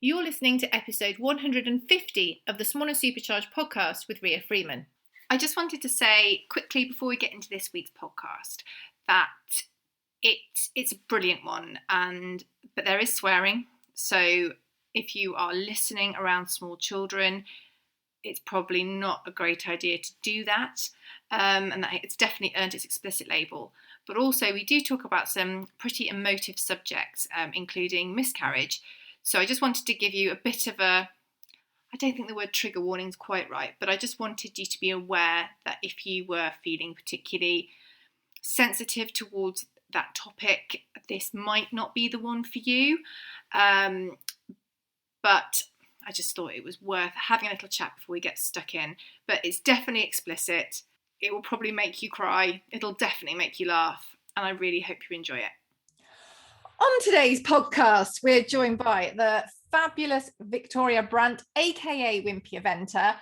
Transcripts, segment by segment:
You're listening to episode 150 of the Small and Supercharged podcast with Ria Freeman. I just wanted to say quickly before we get into this week's podcast that it's a brilliant one, but there is swearing. So if you are listening around small children, it's probably not a great idea to do that, and that it's definitely earned its explicit label. But also we do talk about some pretty emotive subjects, including miscarriage. So I just wanted to give you a bit of I don't think the word trigger warning is quite right, but I just wanted you to be aware that if you were feeling particularly sensitive towards that topic, this might not be the one for you. But I just thought it was worth having a little chat before we get stuck in. But it's definitely explicit. It will probably make you cry. It'll definitely make you laugh. And I really hope you enjoy it. On today's podcast, we're joined by the fabulous Victoria Brant, aka Wimpy Eventer.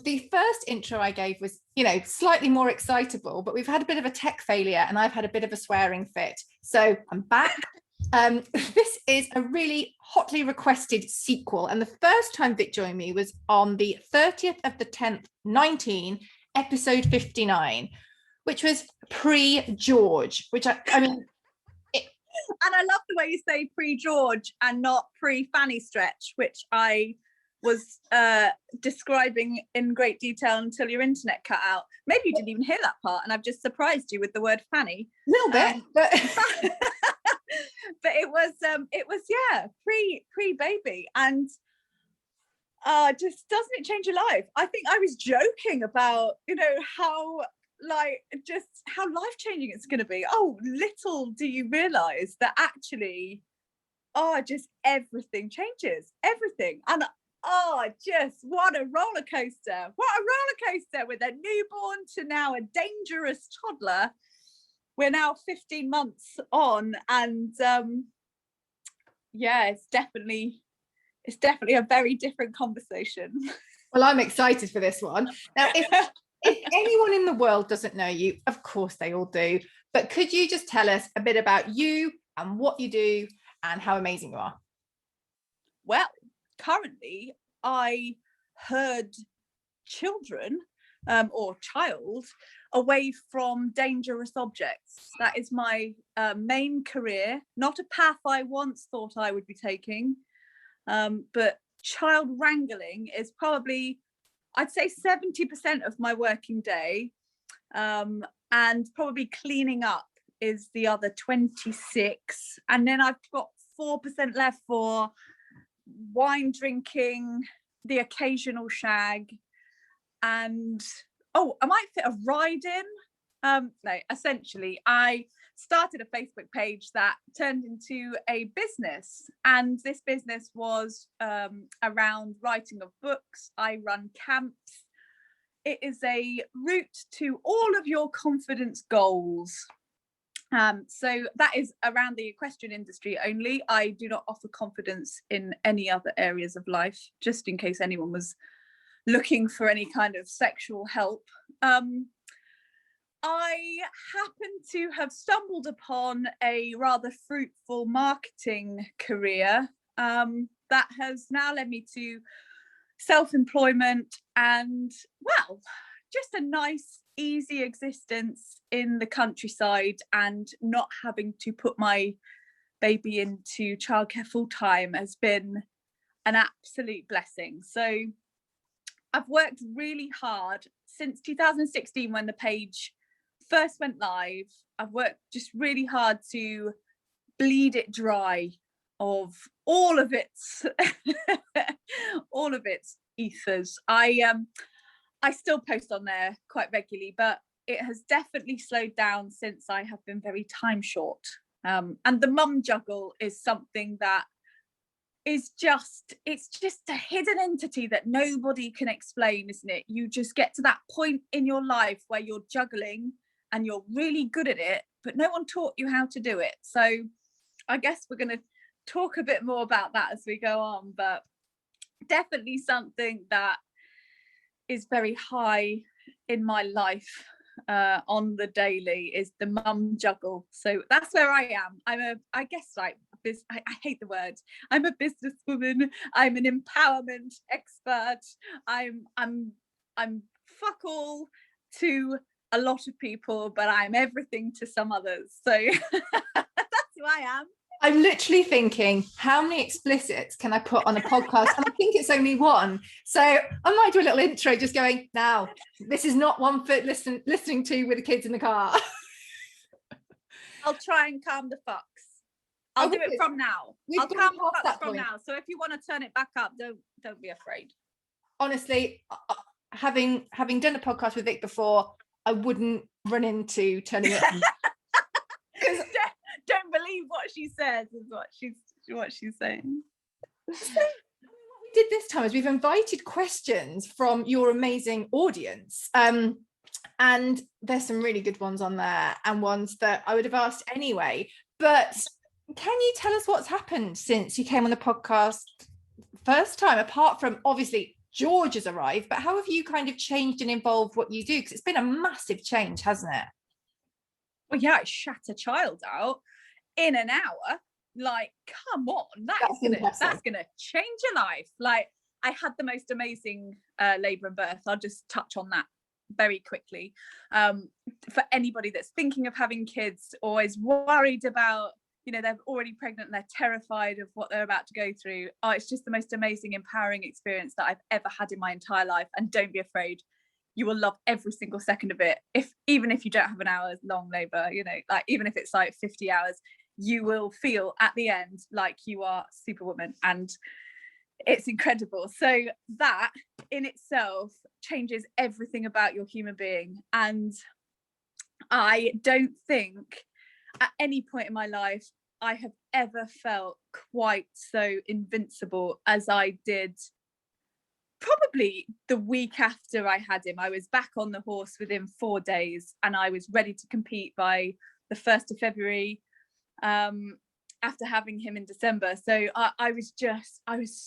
The first intro I gave was, slightly more excitable, but we've had a bit of a tech failure and I've had a bit of a swearing fit. So I'm back. This is a really hotly requested sequel. And the first time Vic joined me was on the 30th of the 10th, 19, episode 59, which was pre-George, which I mean... And I love the way you say pre-George and not pre-Fanny stretch, which I was describing in great detail until your internet cut out. Maybe you didn't even hear that part, and I've just surprised you with the word Fanny. A little bit, but but it was pre-baby, and just doesn't it change your life? I think I was joking about how life-changing it's going to be. Oh, little do you realize that actually just everything changes, everything. And just what a roller coaster with a newborn to now a dangerous toddler. We're now 15 months on, and it's definitely a very different conversation. Well, I'm excited for this one. Now, if anyone in the world doesn't know you, of course they all do, but could you just tell us a bit about you and what you do and how amazing you are? Well, currently I herd children or child away from dangerous objects. That is my main career, not a path I once thought I would be taking, but child wrangling is probably, I'd say, 70% of my working day, and probably cleaning up is the other 26, and then I've got 4% left for wine drinking, the occasional shag, and I might fit a ride in. No, essentially I started a Facebook page that turned into a business, and this business was around writing of books. I run camps. It is a route to all of your confidence goals. So that is around the equestrian industry only. I do not offer confidence in any other areas of life, just in case anyone was looking for any kind of sexual help. I happen to have stumbled upon a rather fruitful marketing career that has now led me to self-employment and, well, just a nice, easy existence in the countryside and not having to put my baby into childcare full-time has been an absolute blessing. So I've worked really hard since 2016 when the page first went live. I've worked just really hard to bleed it dry of all of its ethers. I still post on there quite regularly, but it has definitely slowed down since I have been very time short. And the mum juggle is something that is it's just a hidden entity that nobody can explain, isn't it? You just get to that point in your life where you're juggling and you're really good at it, but no one taught you how to do it. So I guess we're going to talk a bit more about that as we go on, but definitely something that is very high in my life on the daily is the mum juggle. So that's where I am. I'm I guess like a I hate the word. I'm a businesswoman. I'm an empowerment expert. I'm fuck all to a lot of people, but I'm everything to some others. So that's who I am. I'm literally thinking, how many explicits can I put on a podcast? And I think it's only one. So I might do a little intro just going, now, this is not one for listening to with the kids in the car. I'll try and calm the fucks. I'll do it from now. I'll calm the fucks from now. So if you want to turn it back up, don't be afraid. Honestly, having done a podcast with Vic before, I wouldn't run into turning it on. Don't believe what she says is what she's saying. What we did this time is we've invited questions from your amazing audience, and there's some really good ones on there and ones that I would have asked anyway. But can you tell us what's happened since you came on the podcast first time, apart from obviously George has arrived, but how have you kind of changed and evolved what you do? Because it's been a massive change, hasn't it? Well, yeah, I shat a child out in an hour. Like, come on, that's gonna change your life. Like, I had the most amazing labour and birth. I'll just touch on that very quickly. For anybody that's thinking of having kids or is worried about, they're already pregnant and they're terrified of what they're about to go through. Oh, it's just the most amazing, empowering experience that I've ever had in my entire life. And don't be afraid. You will love every single second of it. Even if you don't have an hour long labour, like even if it's like 50 hours, you will feel at the end like you are Superwoman, and it's incredible. So that in itself changes everything about your human being. And I don't think at any point in my life I have ever felt quite so invincible as I did probably the week after I had him. I was back on the horse within 4 days and I was ready to compete by the 1st of February after having him in December. So I was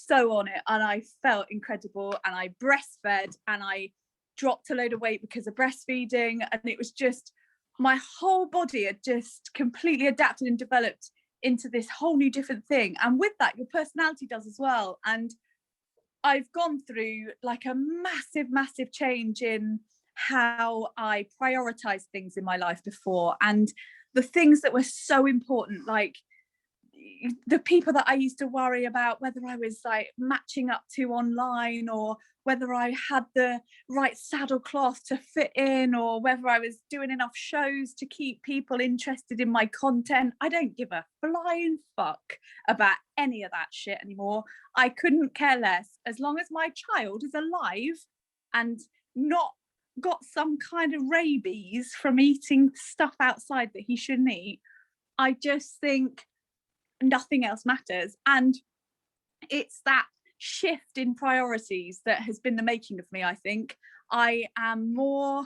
so on it, and I felt incredible, and I breastfed and I dropped a load of weight because of breastfeeding, and it was just, my whole body had just completely adapted and developed into this whole new different thing. And with that, your personality does as well. And I've gone through like a massive change in how I prioritize things in my life before, and the things that were so important, like the people that I used to worry about, whether I was like matching up to online, or whether I had the right saddle cloth to fit in, or whether I was doing enough shows to keep people interested in my content. I don't give a flying fuck about any of that shit anymore. I couldn't care less. As long as my child is alive and not got some kind of rabies from eating stuff outside that he shouldn't eat, I just think nothing else matters. And it's that shift in priorities that has been the making of me. I think I am more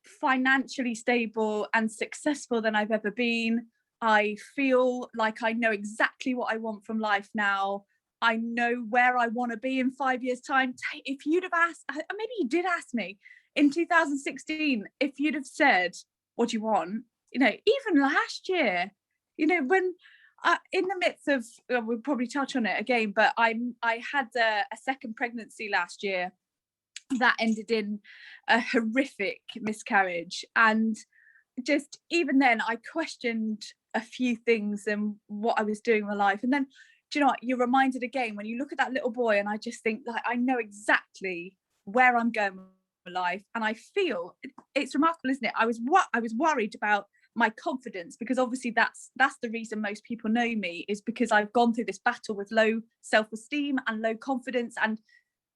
financially stable and successful than I've ever been. I feel like I know exactly what I want from life now. I know where I want to be in 5 years' time. If you'd have asked, maybe you did ask me in 2016, if you'd have said, what do you want? Even last year, when in the midst of, we'll probably touch on it again, but I had a second pregnancy last year that ended in a horrific miscarriage. And just even then I questioned a few things and what I was doing in my life. And then, do you know what, you're reminded again when you look at that little boy, and I just think like I know exactly where I'm going with my life. And I feel it's remarkable, isn't it? I was worried about my confidence, because obviously that's the reason most people know me, is because I've gone through this battle with low self-esteem and low confidence and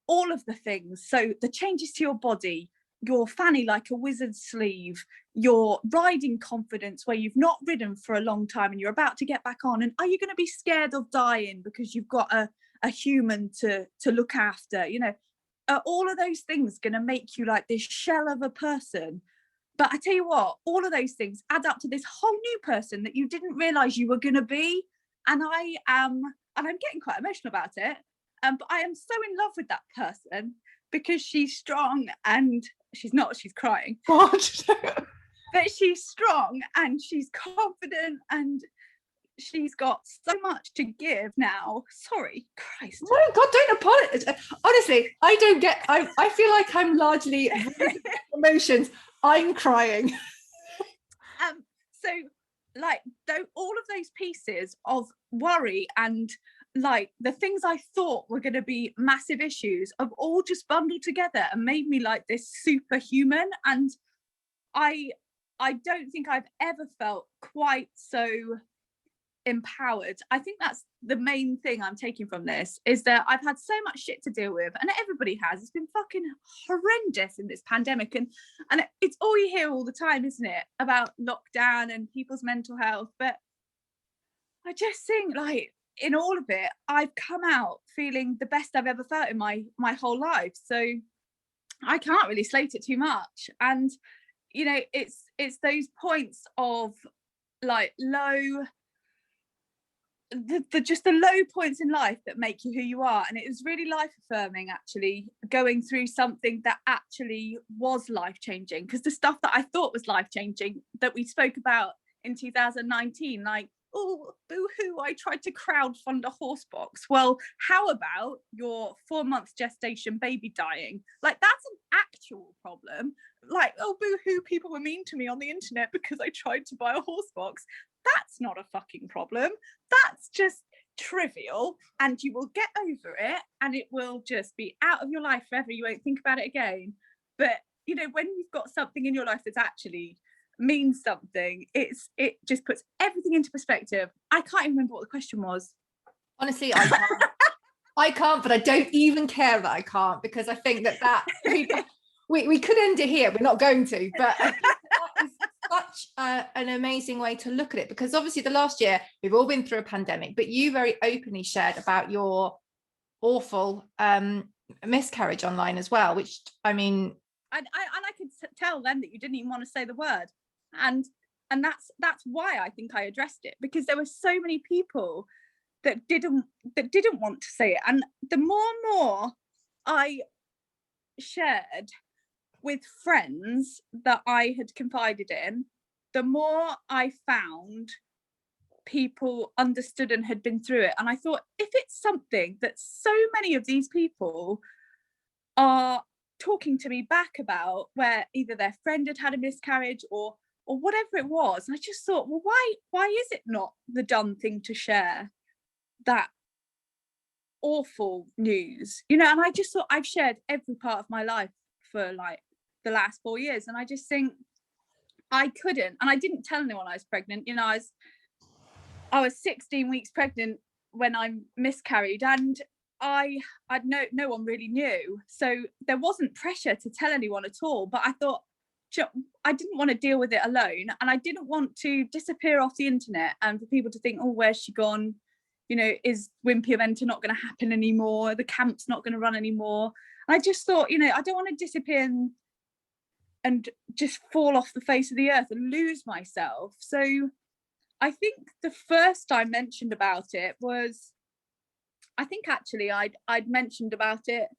all of the things. So the changes to your body, your fanny like a wizard's sleeve, your riding confidence where you've not ridden for a long time and you're about to get back on, and are you going to be scared of dying because you've got a human to look after? Are all of those things going to make you like this shell of a person? But I tell you what, all of those things add up to this whole new person that you didn't realize you were going to be. And I'm getting quite emotional about it. But I am so in love with that person because she's strong, and she's crying. God. But she's strong and she's confident, and she's got so much to give now. Sorry, Christ. Oh God, don't apologize. Honestly, I feel like I'm largely emotions. I'm crying. So like though all of those pieces of worry and like the things I thought were going to be massive issues have all just bundled together and made me like this superhuman. And I don't think I've ever felt quite so empowered. I think that's the main thing I'm taking from this, is that I've had so much shit to deal with, and everybody has. It's been fucking horrendous in this pandemic, and it's all you hear all the time, isn't it, about lockdown and people's mental health. But I just think, like, in all of it, I've come out feeling the best I've ever felt in my whole life. So I can't really slate it too much. And you know, it's those points of like low, just the low points in life that make you who you are. And it was really life affirming, actually, going through something that actually was life changing, because the stuff that I thought was life changing that we spoke about in 2019, like, oh, boo-hoo, I tried to crowdfund a horse box. Well, how about your 4-month gestation baby dying? Like, that's an actual problem. Like, oh, boo-hoo, people were mean to me on the internet because I tried to buy a horse box. That's not a fucking problem. That's just trivial, and you will get over it, and it will just be out of your life forever. You won't think about it again. But, you know, when you've got something in your life that's actually means something, it just puts everything into perspective. I can't even remember what the question was. Honestly, I can't. I can't, but I don't even care that I can't, because I think that we could end it here. We're not going to, but I think that is such an amazing way to look at it, because obviously the last year we've all been through a pandemic, but you very openly shared about your awful miscarriage online as well, which I mean, I could tell then that you didn't even want to say the word, and that's why I think I addressed it, because there were so many people that didn't want to say it. And the more and more I shared with friends that I had confided in, the more I found people understood and had been through it. And I thought, if it's something that so many of these people are talking to me back about, where either their friend had had a miscarriage or whatever it was, I just thought, well, why is it not the done thing to share that awful news, you know? And I just thought, I've shared every part of my life for like the last 4 years, and I just think I couldn't. And I didn't tell anyone I was pregnant. You know, I was 16 weeks pregnant when I miscarried, and I no one really knew, so there wasn't pressure to tell anyone at all. But I thought, I didn't want to deal with it alone, and I didn't want to disappear off the internet and for people to think, oh, where's she gone? You know, is Wimpy Eventer not going to happen anymore? The camp's not going to run anymore. And I just thought, you know, I don't want to disappear and just fall off the face of the earth and lose myself. So I think the first I mentioned about it was, I think actually I'd mentioned about it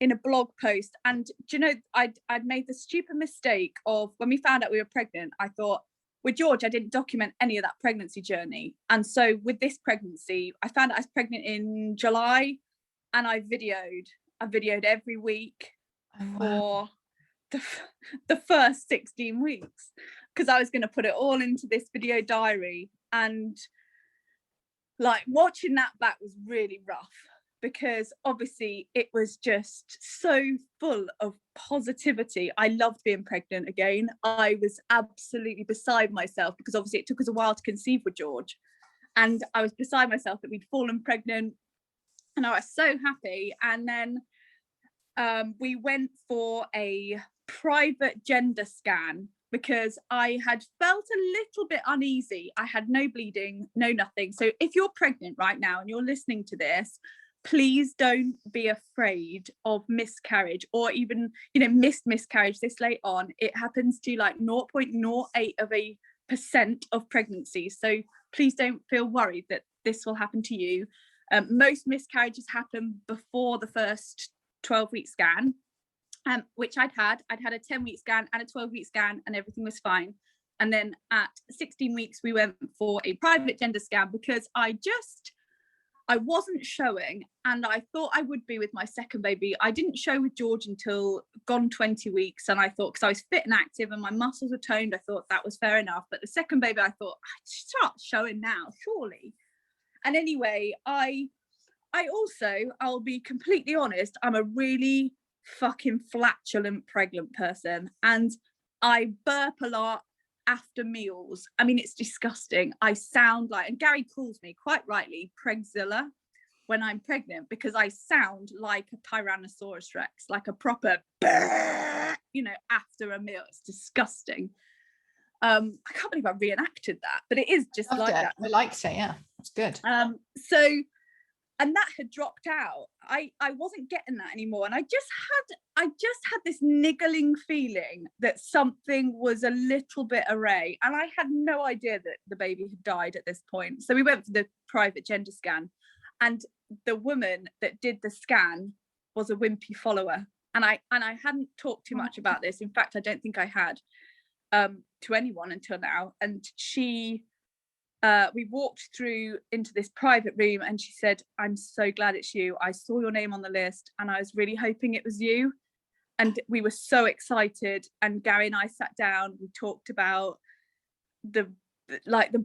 in a blog post. And do you know, I'd made the stupid mistake of, when we found out we were pregnant, I thought, with George, I didn't document any of that pregnancy journey. And so with this pregnancy, I found out I was pregnant in July, and I videoed every week for the first 16 weeks, because I was going to put it all into this video diary. And like, watching that back was really rough, because obviously it was just so full of positivity. I loved being pregnant again. I was absolutely beside myself, because obviously it took us a while to conceive with George, and I was beside myself that we'd fallen pregnant, and I was so happy. And then we went for a private gender scan, because I had felt a little bit uneasy. I had no bleeding, no nothing. So if you're pregnant right now and you're listening to this, please don't be afraid of miscarriage, or even, you know, missed miscarriage this late on. It happens to like 0.08% of pregnancies. So please don't feel worried that this will happen to you. Most miscarriages happen before the first 12-week scan, which I'd had a 10-week scan and a 12-week scan, and everything was fine. And then at 16 weeks, we went for a private gender scan because I wasn't showing, and I thought I would be with my second baby. I didn't show with George until gone 20 weeks. And I thought, because I was fit and active and my muscles were toned, I thought that was fair enough. But the second baby, I thought, I'd start showing now, surely. And anyway, I also, I'll be completely honest, I'm a really fucking flatulent pregnant person. And I burp a lot after meals. I mean, it's disgusting. I sound like, and Gary calls me quite rightly Pregzilla when I'm pregnant, because I sound like a Tyrannosaurus Rex, like a proper after a meal. It's disgusting. I can't believe I reenacted that, but it is just like that. I liked it. Yeah, that's good. And that had dropped out. I wasn't getting that anymore. And I just had this niggling feeling that something was a little bit array. And I had no idea that the baby had died at this point. So we went for the private gender scan. And the woman that did the scan was a Wimpy follower. And I hadn't talked too much about this. In fact, I don't think I had to anyone until now. And we walked through into this private room and she said, I'm so glad it's you. I saw your name on the list and I was really hoping it was you. And we were so excited. And Gary and I sat down, we talked about the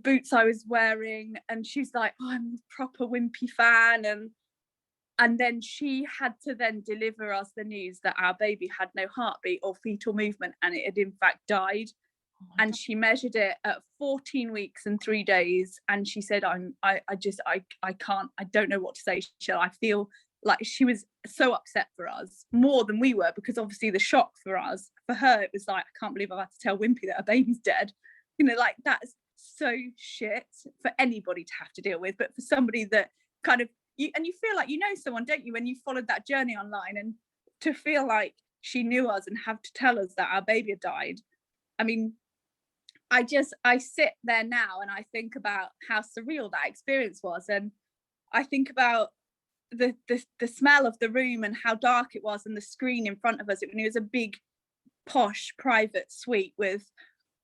boots I was wearing. And she's like, oh, I'm a proper Wimpy fan. And then she had to then deliver us the news that our baby had no heartbeat or fetal movement and it had in fact died. And she measured it at 14 weeks and 3 days. And she said, I can't, I don't know what to say. I feel like she was so upset for us, more than we were, because obviously the shock for us, for her, it was like, I can't believe I've had to tell Wimpy that her baby's dead. You know, like that's so shit for anybody to have to deal with. But for somebody that kind of, you feel like you know someone, don't you, when you followed that journey online, and to feel like she knew us and have to tell us that our baby had died. I mean, I sit there now and I think about how surreal that experience was. And I think about the smell of the room and how dark it was and the screen in front of us. It was a big, posh, private suite with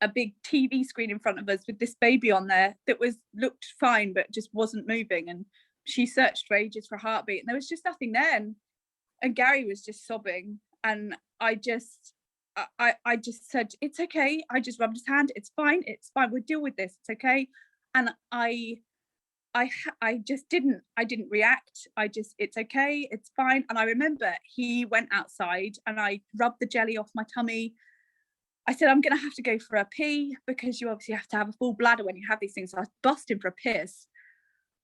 a big TV screen in front of us with this baby on there that looked fine, but just wasn't moving. And she searched for ages for a heartbeat and there was just nothing there. And Gary was just sobbing. And I just said, it's okay. I just rubbed his hand. It's fine. We'll deal with this. It's okay. And I didn't react. It's okay. It's fine. And I remember he went outside and I rubbed the jelly off my tummy. I said, I'm going to have to go for a pee because you obviously have to have a full bladder when you have these things. So I was busting for a piss.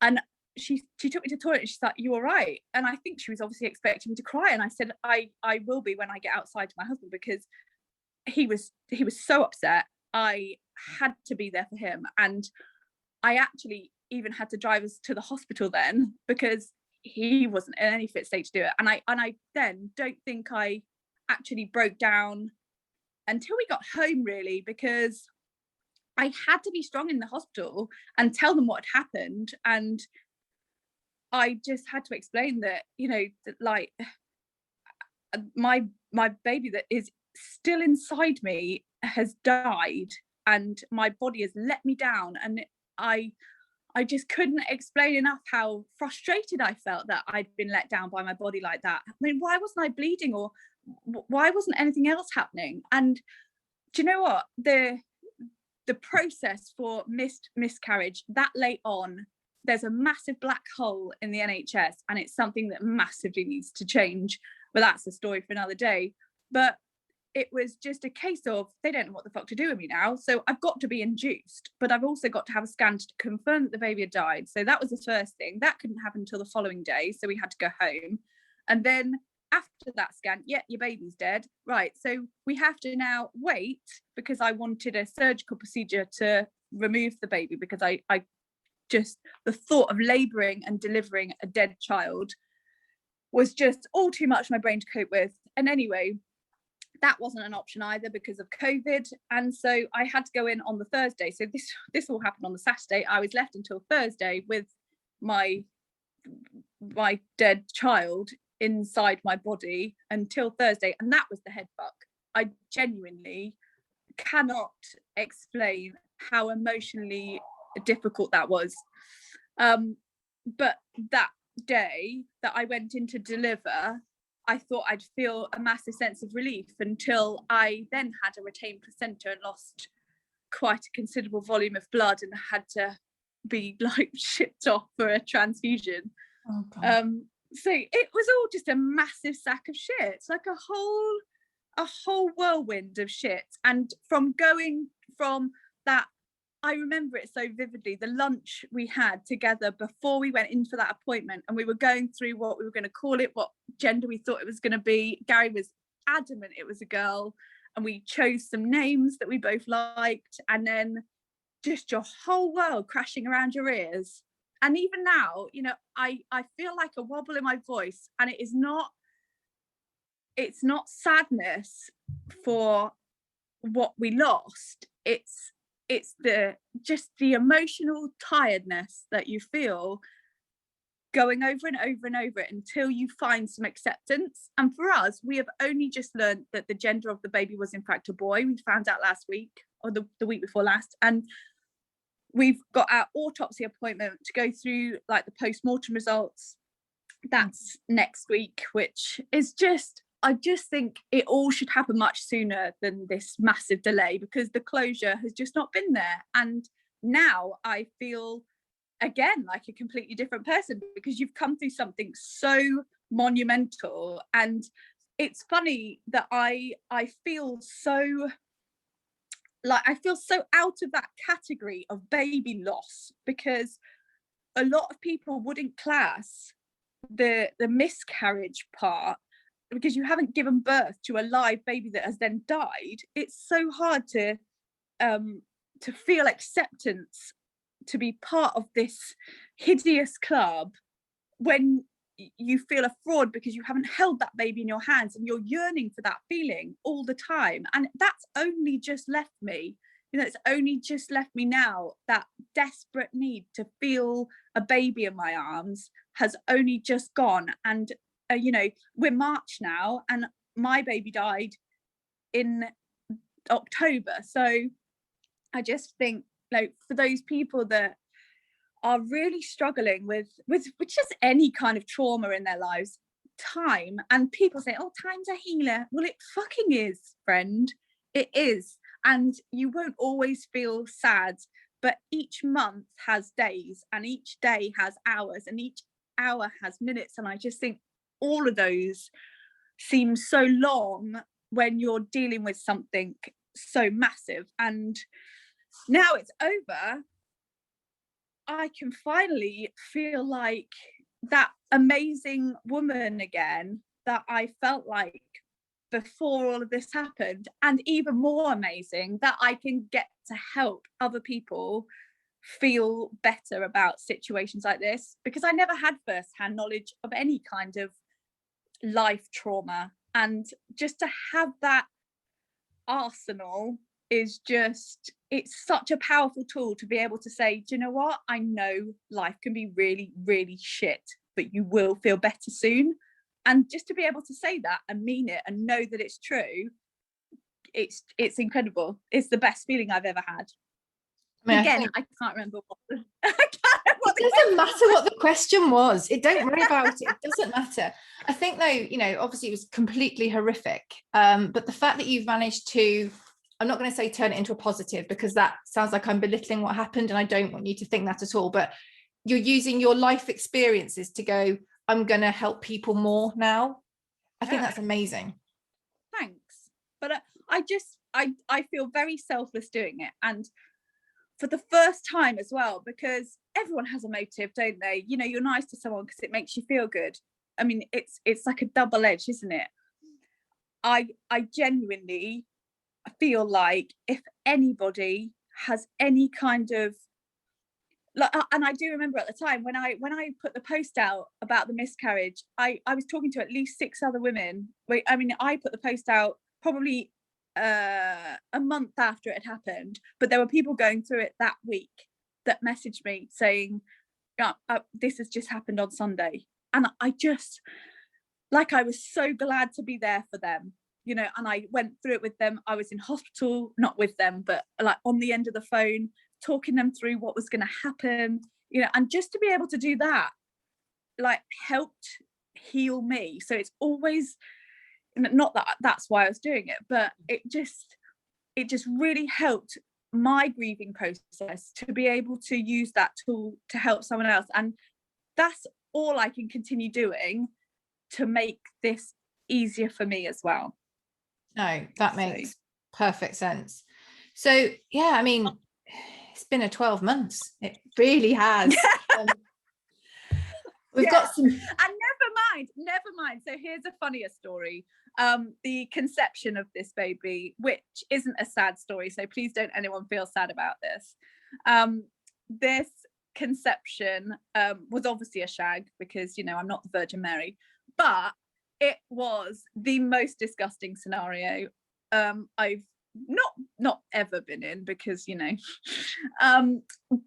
And she took me to the toilet and she's like, you all right? And I think she was obviously expecting me to cry. And I said, I will be when I get outside to my husband, because he was so upset. I had to be there for him. And I actually even had to drive us to the hospital then because he wasn't in any fit state to do it. And I then don't think I actually broke down until we got home, really, because I had to be strong in the hospital and tell them what had happened. And I just had to explain that, that like my baby that is still inside me has died and my body has let me down. And I just couldn't explain enough how frustrated I felt that I'd been let down by my body like that. I mean, why wasn't I bleeding, or why wasn't anything else happening? And do you know what? The process for miscarriage that late on, there's a massive black hole in the NHS, and it's something that massively needs to change. But that's a story for another day. But it was just a case of they don't know what the fuck to do with me now. So I've got to be induced, but I've also got to have a scan to confirm that the baby had died. So that was the first thing. That couldn't happen until the following day. So we had to go home. And then after that scan, your baby's dead. Right. So we have to now wait, because I wanted a surgical procedure to remove the baby, because I just, the thought of labouring and delivering a dead child was just all too much for my brain to cope with. And anyway, that wasn't an option either because of COVID. And so I had to go in on the Thursday. So this all happened on the Saturday. I was left until Thursday with my dead child inside my body until Thursday. And that was the head fuck. I genuinely cannot explain how emotionally difficult that was. But that day that I went in to deliver, I thought I'd feel a massive sense of relief, until I then had a retained placenta and lost quite a considerable volume of blood and had to be like shipped off for a transfusion. Oh, God. So it was all just a massive sack of shit. It's like a whole whirlwind of shit. And from going from that, I remember it so vividly, the lunch we had together before we went in for that appointment, and we were going through what we were going to call it, what gender we thought it was going to be. Gary was adamant it was a girl, and we chose some names that we both liked, and then just your whole world crashing around your ears. And even now, you know, I feel like a wobble in my voice, and it's not sadness for what we lost. It's the emotional tiredness that you feel going over and over and over it until you find some acceptance. And for us, we have only just learned that the gender of the baby was in fact a boy. We found out last week, or the week before last, and we've got our autopsy appointment to go through like the post-mortem results. That's next week, which is just, I just think it all should happen much sooner than this massive delay, because the closure has just not been there. And now I feel again like a completely different person, because you've come through something so monumental. And it's funny that I feel so out of that category of baby loss, because a lot of people wouldn't class the miscarriage part, because you haven't given birth to a live baby that has then died. It's so hard to feel acceptance, to be part of this hideous club, when you feel a fraud because you haven't held that baby in your hands, and you're yearning for that feeling all the time. And that's only just left me, you know, it's only just left me now. That desperate need to feel a baby in my arms has only just gone. And you know, we're March now, and my baby died in October. So I just think, like, for those people that are really struggling with just any kind of trauma in their lives, time, and people say, oh, time's a healer. Well, it fucking is, friend. It is. And you won't always feel sad, but each month has days, and each day has hours, and each hour has minutes. And I just think all of those seem so long when you're dealing with something so massive. And now it's over, I can finally feel like that amazing woman again that I felt like before all of this happened, and even more amazing that I can get to help other people feel better about situations like this, because I never had first-hand knowledge of any kind of life trauma. And just to have that arsenal is just, it's such a powerful tool to be able to say, do you know what, I know life can be really, really shit, but you will feel better soon. And just to be able to say that and mean it and know that it's true, it's incredible. It's the best feeling I've ever had. I mean, again, I can't remember what the it doesn't matter what the question was. Don't worry about it. It doesn't matter. I think, though, you know, obviously it was completely horrific, but the fact that you've managed to, I'm not going to say turn it into a positive, because that sounds like I'm belittling what happened, and I don't want you to think that at all, but you're using your life experiences to go, I'm going to help people more now. I think that's amazing. Thanks. But I feel very selfless doing it, and for the first time as well, because everyone has a motive, don't they? You know, you're nice to someone because it makes you feel good. I mean, it's like a double edge, isn't it? I genuinely feel like if anybody has any kind of, like, and I do remember at the time when I put the post out about the miscarriage, I was talking to at least 6 other women. I mean, I put the post out probably a month after it had happened, but there were people going through it that week that messaged me saying, yeah, this has just happened on Sunday. And I just, like, I was so glad to be there for them. you know, and I went through it with them. I was in hospital, not with them, but like on the end of the phone, talking them through what was going to happen, you know, and just to be able to do that, like, helped heal me. So it's always, not that that's why I was doing it, but it just really helped my grieving process to be able to use that tool to help someone else. And that's all I can continue doing to make this easier for me as well. No, that makes perfect sense. So yeah, I mean, it's been a 12 months. It really has. We've got some, and never mind. So here's a funnier story. The conception of this baby, which isn't a sad story, so please don't anyone feel sad about this. This conception was obviously a shag, because, you know, I'm not the Virgin Mary, but it was the most disgusting scenario I've not ever been in, because, you know,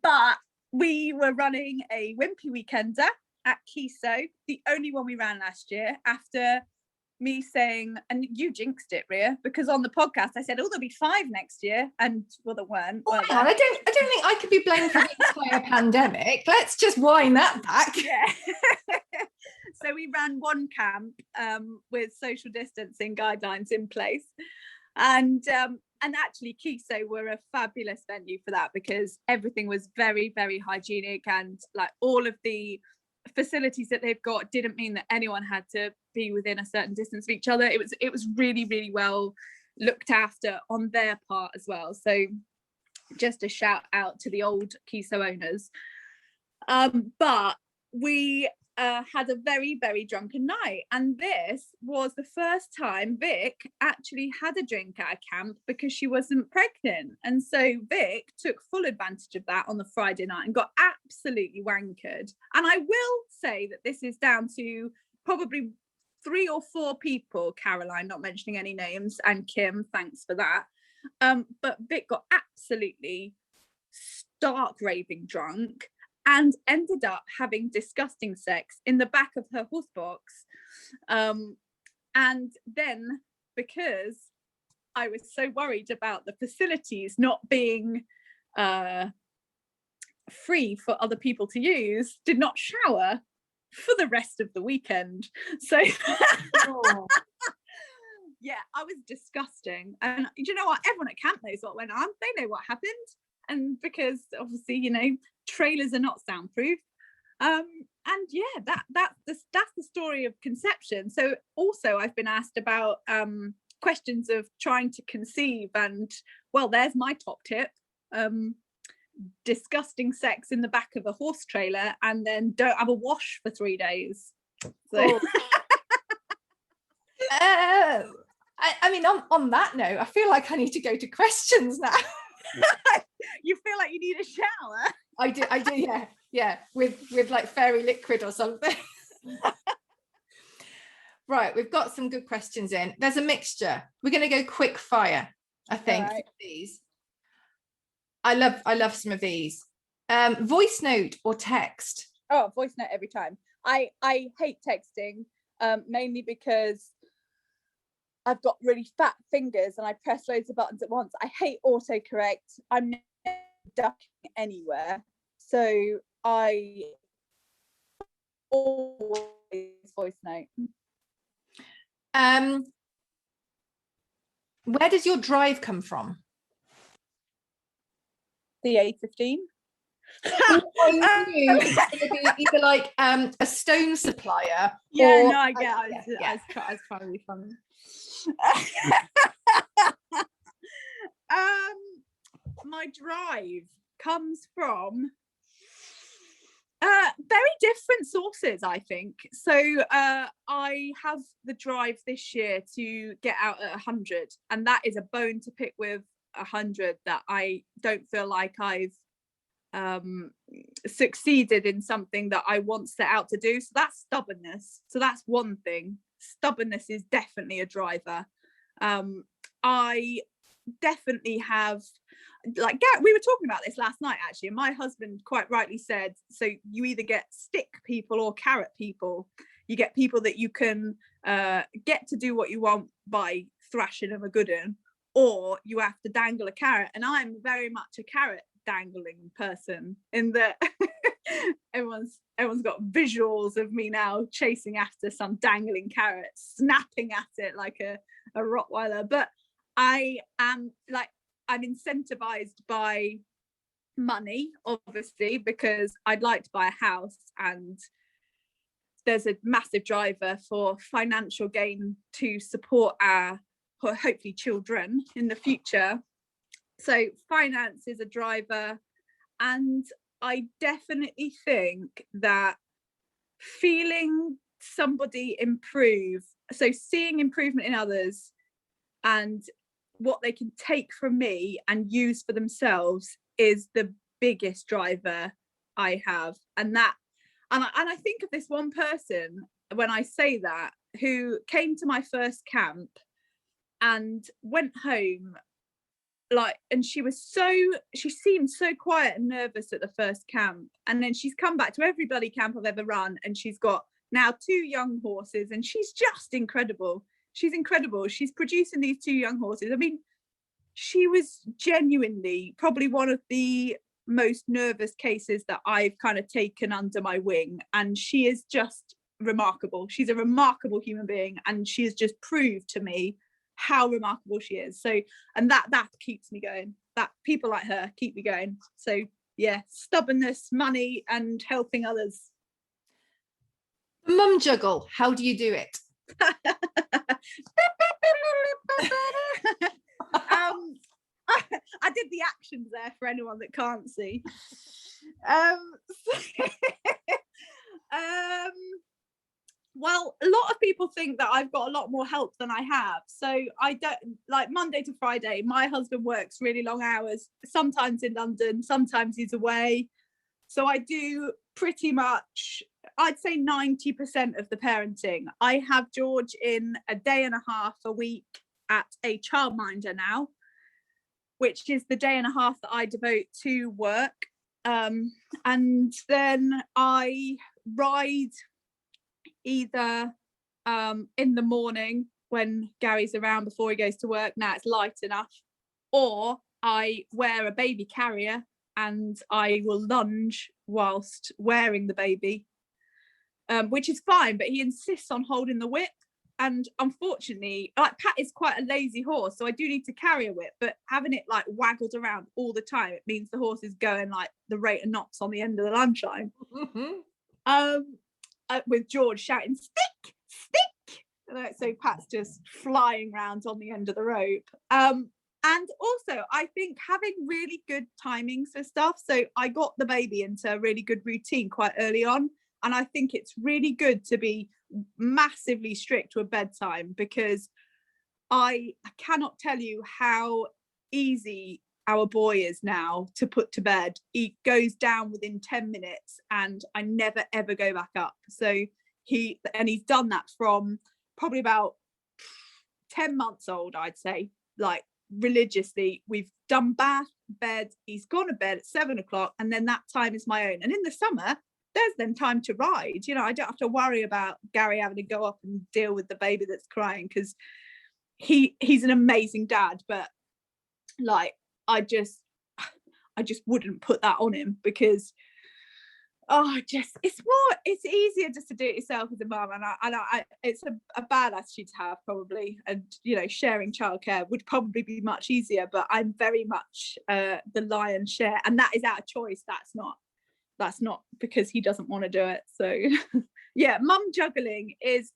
but we were running a Wimpy Weekender at Kiso, the only one we ran last year, after me saying, and you jinxed it, Rhea, because on the podcast I said, oh, there'll be 5 next year, and well, there weren't. I don't think I could be blamed for the entire pandemic. Let's just wind that back. Yeah. So we ran one camp with social distancing guidelines in place, and actually Kiso were a fabulous venue for that, because everything was very, very hygienic, and like all of the facilities that they've got didn't mean that anyone had to be within a certain distance of each other. It was really, really well looked after on their part as well. So just a shout out to the old Kiso owners. But we had a very, very drunken night, and this was the first time Vic actually had a drink at a camp, because she wasn't pregnant, and so Vic took full advantage of that on the Friday night and got absolutely wankered. And I will say that this is down to probably 3 or 4 people, Caroline, not mentioning any names, and Kim, thanks for that, but Vic got absolutely stark raving drunk and ended up having disgusting sex in the back of her horse box. And then, because I was so worried about the facilities not being free for other people to use, did not shower for the rest of the weekend. So Oh. yeah, I was disgusting. And you know what, everyone at camp knows what went on. They know what happened. And because obviously, you know, trailers are not soundproof, and yeah, that's the story of conception. So also I've been asked about questions of trying to conceive, and well, there's my top tip: disgusting sex in the back of a horse trailer, and then don't have a wash for 3 days. So I mean, on that note, I feel like I need to go to questions now. You feel like you need a shower? I do, yeah, with like fairy liquid or something. Right, we've got some good questions in. There's a mixture. We're going to go quick fire, I think. Right. These, I love some of these. Voice note or text? Oh, voice note every time. I hate texting, mainly because I've got really fat fingers and I press loads of buttons at once. I hate autocorrect. I'm never ducking anywhere. So I always voice note. Where does your drive come from? The A15. I knew it was going to be either like a stone supplier. Yeah, or, no, I get. Yeah. I was trying to be funny. My drive comes from very different sources, I think. So I have the drive this year to get out at 100, and that is a bone to pick with 100 that I don't feel like I've succeeded in something that I once set out to do. So that's stubbornness. So that's one thing. Stubbornness is definitely a driver. I definitely have, like, we were talking about this last night actually, and my husband quite rightly said, so you either get stick people or carrot people. You get people that you can get to do what you want by thrashing them a good one, or you have to dangle a carrot. And I'm very much a carrot dangling person, in that everyone's got visuals of me now chasing after some dangling carrot, snapping at it like a Rottweiler. But I'm incentivized by money, obviously, because I'd like to buy a house, and there's a massive driver for financial gain to support our hopefully children in the future. So finance is a driver, and I definitely think that feeling somebody improve, so seeing improvement in others and what they can take from me and use for themselves, is the biggest driver I have. And I think of this one person when I say that, who came to my first camp and went home, and she seemed so quiet and nervous at the first camp, and then she's come back to every bloody camp I've ever run, and she's got now 2 young horses, and she's just incredible. She's incredible. She's producing these 2 young horses. I mean, she was genuinely probably one of the most nervous cases that I've kind of taken under my wing, and she is just remarkable. She's a remarkable human being, and she has just proved to me how remarkable she is. So, and that keeps me going. That people like her keep me going. So yeah, stubbornness, money, and helping others. Mum juggle, how do you do it? I did the actions there for anyone that can't see. Well, a lot of people think that I've got a lot more help than I have. So I don't, like, Monday to Friday, my husband works really long hours, sometimes in London, sometimes he's away. So I do pretty much, I'd say 90% of the parenting. I have George in a day and a half a week at a childminder now, which is the day and a half that I devote to work. And then I ride either in the morning when Gary's around before he goes to work, now it's light enough, or I wear a baby carrier and I will lunge whilst wearing the baby, which is fine, but he insists on holding the whip. And unfortunately, like, Pat is quite a lazy horse, so I do need to carry a whip, but having it like waggled around all the time, it means the horse is going like the rate of knots on the end of the lunge line. With George shouting, stick, stick. So Pat's just flying around on the end of the rope. And also, I think having really good timings for stuff. So I got the baby into a really good routine quite early on. And I think it's really good to be massively strict with bedtime, because I cannot tell you how easy our boy is now to put to bed. He goes down within 10 minutes and I never ever go back up. So he's done that from probably about 10 months old, I'd say, like religiously. We've done bath, bed, he's gone to bed at 7 o'clock, and then that time is my own. And in the summer, there's then time to ride. You know, I don't have to worry about Gary having to go up and deal with the baby that's crying, because he's an amazing dad, but like I just wouldn't put that on him, because it's easier just to do it yourself as a mum, and I it's a bad attitude to have, probably. And you know, sharing childcare would probably be much easier, but I'm very much the lion's share, and that is out of choice. That's not because he doesn't want to do it. So yeah, mum juggling it's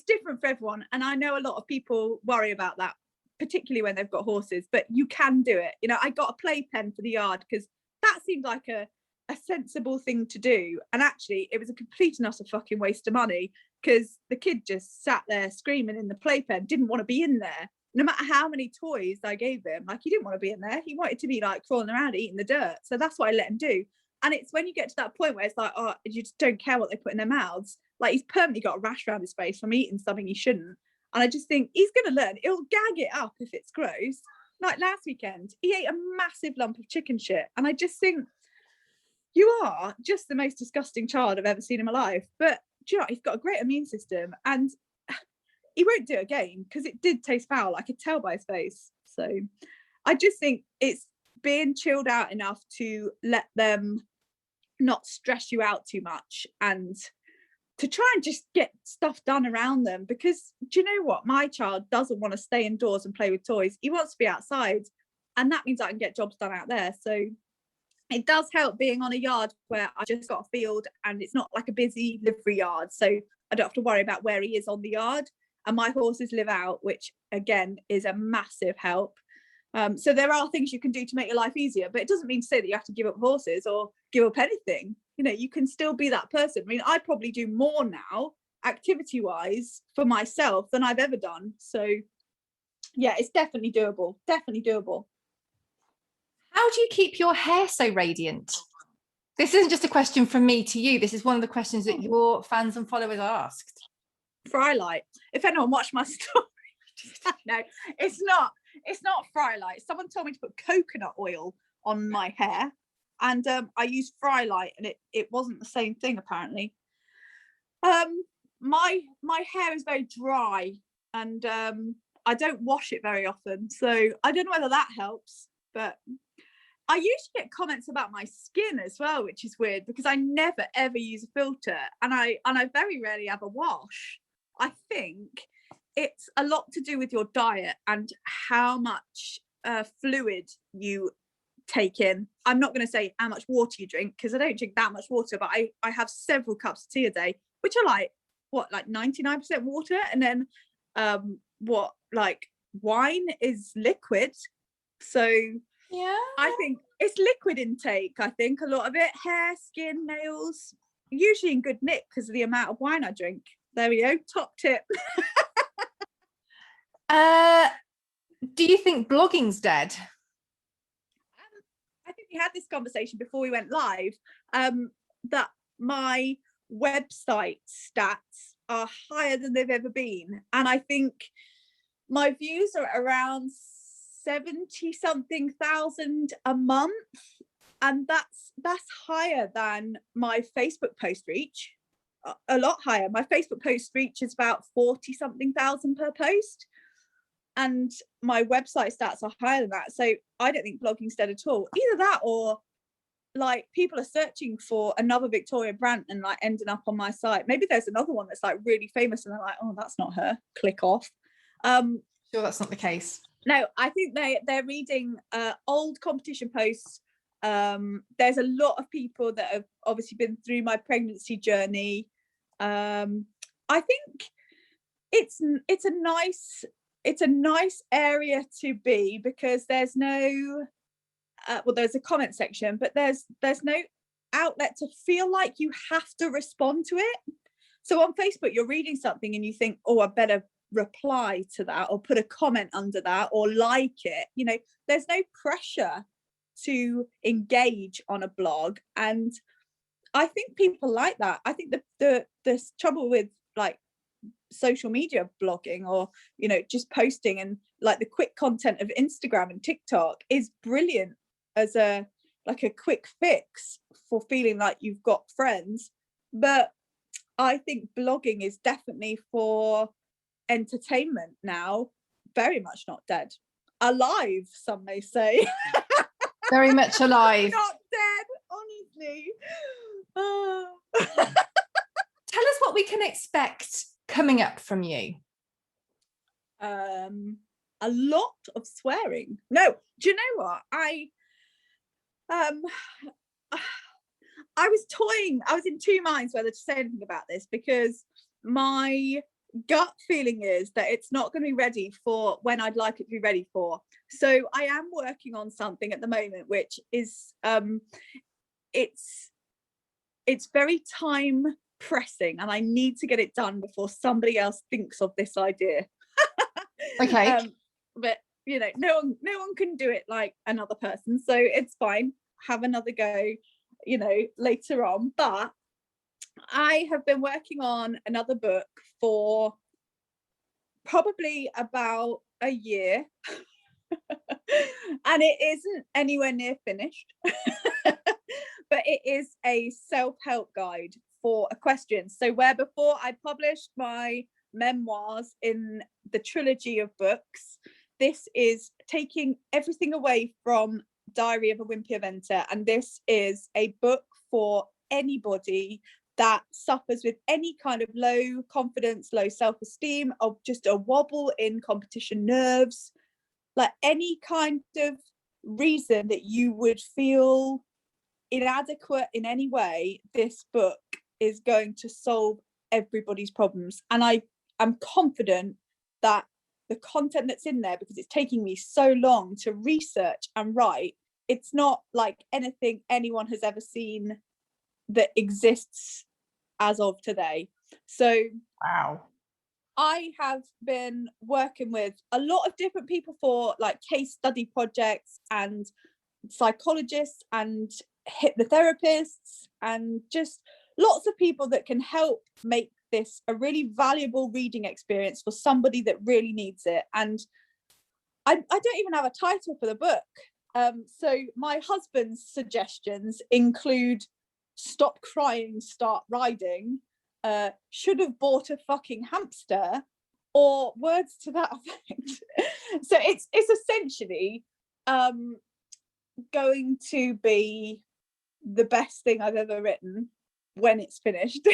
different for everyone, and I know a lot of people worry about that, particularly when they've got horses, but you can do it. You know, I got a playpen for the yard because that seemed like a sensible thing to do, and actually it was a complete and utter fucking waste of money, because the kid just sat there screaming in the playpen, didn't want to be in there, no matter how many toys I gave him. Like, he didn't want to be in there, he wanted to be like crawling around eating the dirt. So that's what I let him do. And it's when you get to that point where it's like, oh, you just don't care what they put in their mouths. Like, he's permanently got a rash around his face from eating something he shouldn't. And I just think he's going to learn. He'll gag it up if it's gross. Like last weekend, he ate a massive lump of chicken shit. And I just think, you are just the most disgusting child I've ever seen in my life. But do you know what? He's got a great immune system. And he won't do it again because it did taste foul. I could tell by his face. So I just think it's being chilled out enough to let them not stress you out too much, and to try and just get stuff done around them. Because do you know what? My child doesn't want to stay indoors and play with toys. He wants to be outside, and that means I can get jobs done out there. So it does help being on a yard where I just got a field and it's not like a busy livery yard. So I don't have to worry about where he is on the yard. And my horses live out, which again is a massive help. So there are things you can do to make your life easier, but it doesn't mean to say that you have to give up horses or give up anything. You know, you can still be that person. I mean, I probably do more now activity wise for myself than I've ever done. So yeah, it's definitely doable. Definitely doable. How do you keep your hair so radiant? This isn't just a question from me to you. This is one of the questions that your fans and followers asked. Frylight. If anyone watched my story, no, it's not Frylight. Someone told me to put coconut oil on my hair, and I used Frylight, and it wasn't the same thing apparently. My hair is very dry, and I don't wash it very often, so I don't know whether that helps. But I usually get comments about my skin as well, which is weird because I never ever use a filter, and I very rarely have a wash. I think it's a lot to do with your diet and how much fluid you take in. I'm not going to say how much water you drink because I don't drink that much water, but I have several cups of tea a day, which are like 99% water, and then wine is liquid. So yeah, I think it's liquid intake. I think a lot of it, hair, skin, nails, usually in good nick because of the amount of wine I drink. There we go, top tip. Do you think blogging's dead? I think we had this conversation before we went live, that my website stats are higher than they've ever been, and I think my views are around 70 something thousand a month, and that's higher than my Facebook post reach, a lot higher. My Facebook post reach is about 40 something thousand per post, and my website stats are higher than that. So I don't think blogging's dead at all. Either that, or like people are searching for another Victoria Brant and like ending up on my site. Maybe there's another one that's like really famous and they're like, oh, that's not her, click off. Sure, that's not the case. No, I think they're reading old competition posts. There's a lot of people that have obviously been through my pregnancy journey. I think it's a nice area to be because there's no there's a comment section, but there's no outlet to feel like you have to respond to it. So on Facebook you're reading something and you think, oh, I better reply to that or put a comment under that or like it. You know, there's no pressure to engage on a blog, and I think people like that. I think the trouble with like social media blogging, or you know, just posting and like the quick content of Instagram and TikTok is brilliant as a quick fix for feeling like you've got friends, but I think blogging is definitely for entertainment now. Very much not dead, alive, some may say. Very much alive. Not dead, honestly. Tell us what we can expect coming up from you. A lot of swearing. No, do you know what? I was in two minds whether to say anything about this, because my gut feeling is that it's not going to be ready for when I'd like it to be ready for. So I am working on something at the moment, which is it's very time pressing, and I need to get it done before somebody else thinks of this idea. Okay. But you know, no one can do it like another person, so it's fine. Have another go, you know, later on. But I have been working on another book for probably about a year, and it isn't anywhere near finished. But it is a self-help guide for equestrians. So where before I published my memoirs in the trilogy of books. This is taking everything away from Diary of a Wimpy Eventer, and this is a book for anybody that suffers with any kind of low confidence, low self-esteem, of just a wobble in competition nerves, like any kind of reason that you would feel inadequate in any way. This book is going to solve everybody's problems, and I am confident that the content that's in there, because it's taking me so long to research and write, it's not like anything anyone has ever seen that exists as of today. So Wow. I have been working with a lot of different people for like case study projects, and psychologists and hypnotherapists, and just lots of people that can help make this a really valuable reading experience for somebody that really needs it. And I don't even have a title for the book. So my husband's suggestions include Stop Crying, Start Riding, Should Have Bought a Fucking Hamster, or words to that effect. So it's essentially going to be the best thing I've ever written when it's finished.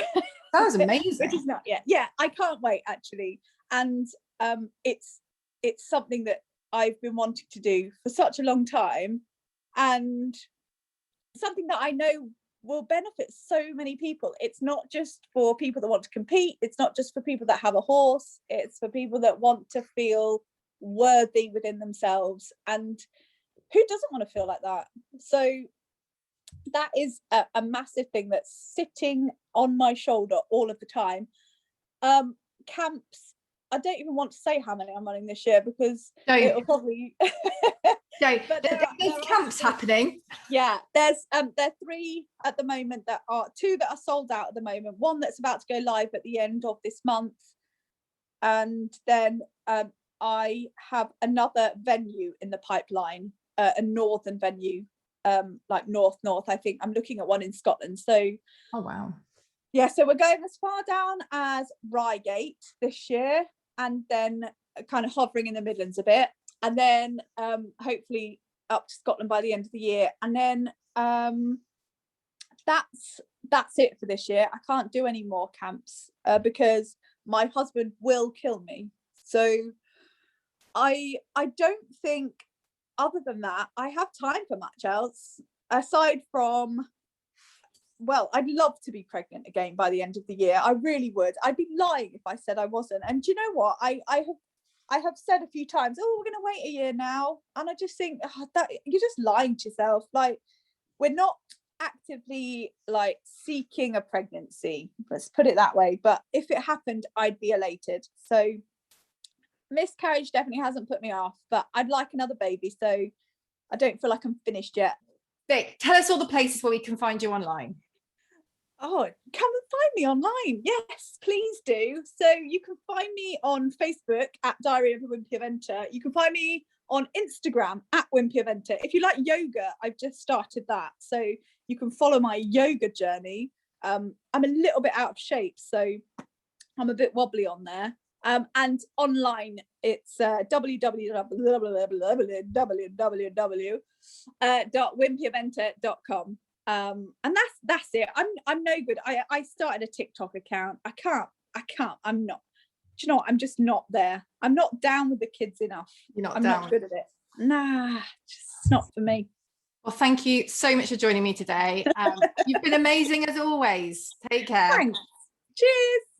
That was amazing. Which is not yet. Yeah, I can't wait actually. And it's something that I've been wanting to do for such a long time, and something that I know will benefit so many people. It's not just for people that want to compete, it's not just for people that have a horse, it's for people that want to feel worthy within themselves, and who doesn't want to feel like that? So that is a massive thing that's sitting on my shoulder all of the time. Camps, I don't even want to say how many I'm running this year, because it'll probably but there's camps happening. Yeah, there are 3 at the moment, that are 2 that are sold out at the moment, 1 that's about to go live at the end of this month, and then I have another venue in the pipeline, a northern venue, like north. I think I'm looking at one in Scotland. So oh wow. Yeah, so we're going as far down as Reigate this year, and then kind of hovering in the Midlands a bit, and then hopefully up to Scotland by the end of the year, and then that's it for this year. I can't do any more camps because my husband will kill me. So I don't think, other than that, I have time for much else aside from, well, I'd love to be pregnant again by the end of the year. I really would. I'd be lying if I said I wasn't. And do you know what? I have said a few times, oh, we're going to wait a year now. And I just think, that you're just lying to yourself. Like, we're not actively like seeking a pregnancy, let's put it that way. But if it happened, I'd be elated. So miscarriage definitely hasn't put me off, but I'd like another baby. So I don't feel like I'm finished yet. Vic, tell us all the places where we can find you online. Oh, come and find me online. Yes, please do. So you can find me on Facebook at Diary of a Wimpy Eventer. You can find me on Instagram at Wimpy Eventer. If you like yoga, I've just started that. So you can follow my yoga journey. I'm a little bit out of shape, so I'm a bit wobbly on there. And online, it's www.wimpyeventer.com. And that's it. I'm no good. I started a TikTok account. I can't. I'm not. Do you know what? I'm just not there. I'm not down with the kids enough. I'm not good at it. Nah, it's not for me. Well, thank you so much for joining me today. You've been amazing as always. Take care. Thanks. Cheers.